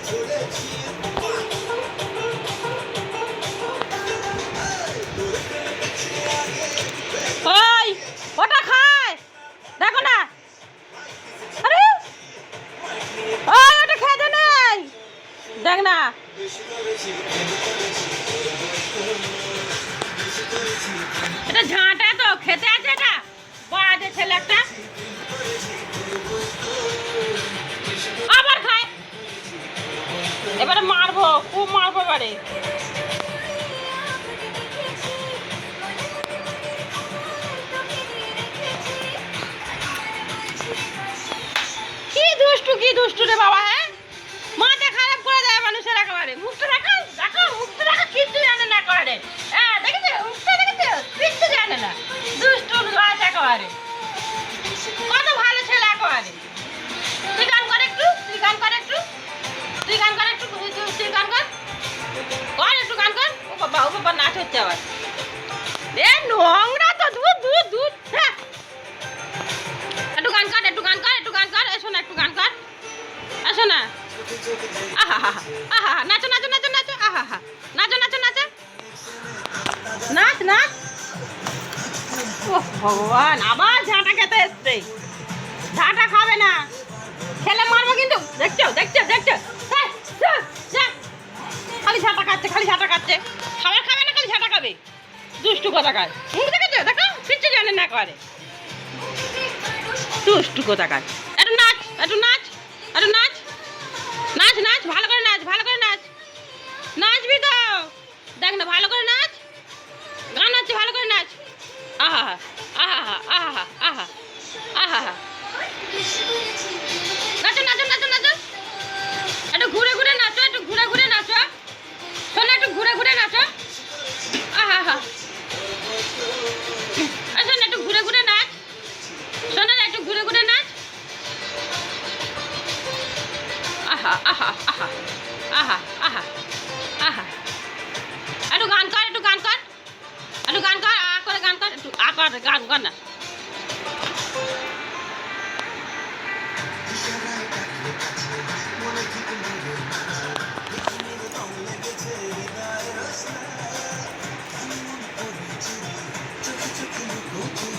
ওই ওটা খায় দেখো না। আরে ওই ওটা খেতে নেই দেখ না। এটা ঝাঁটা তো খেতে আছে এটা বাজে ছেলে একটা আবার খায়। এবারে মারবো খুব মারবো এবারে। কি দুষ্টু রে বাবা। হ্যাঁ মাথা খারাপ করে দেয় মানুষের একেবারে। মুখটা দেখো দেখো মুখটা দেখো কিচ্ছু জানে না করে। হ্যাঁ দেখেছো মুখটা দেখেছো কিচ্ছু জানে না দুষ্টু গাছ একেবারে। কত ভালো ছেলে একেবারে। তুই গান কর একটু তুই গান কর একটু তুই গান কর একটু তুই গান কর কর একটু গান কর। ও বাবা নাচ হচ্ছে আবার। এ নোংরা তো দুধ দুধ দুধ। হ্যাঁ একটু গান কর একটু গান কর একটু গান কর। এসো না একটু গান কর আসো না। আহা হা আহা নাচো নাচো নাচো নাচো আহা হা নাচো নাচো নাচো নাচ নাচ। ও ভগবান আবার ঝাঁটা খেতে এসছে। ঝাঁটা খাবে না খেলে মারবো কিন্তু। দেখছো দেখছো দেখছো খালি ঝাঁটা খাচ্ছে খালি ঝাঁটা খাচ্ছে। খাবার খাবে না খালি ঝাঁটা খাবে দুষ্টু কোথাকার। মুখ দেখেছো দেখো কিচ্ছু জানে না করে দুষ্টু কোথাকার। একটু নাচ একটু নাচ একটু নাচ নাচ নাচ ভালো করে নাচ ভালো করে নাচ নাচবি তো দেখ না ভালো করে নাচ গান হচ্ছে ভালো করে নাচ। আহা আহা আহা আহা আহা নাচো নাচো নাচো নাচো একটু ঘুরে ঘুরে নাচো একটু ঘুরে ঘুরে নাচো শোনো একটু ঘুরে ঘুরে নাচো। আহা হা শোনো একটু ঘুরে ঘুরে নাচ শোনো না একটু ঘুরে ঘুরে নাচ। আহা আহা আহা আহা আহা আহা একটু গান কর একটু গান কর একটু গান কর আ করে গান কর একটু আ করে গান কর না।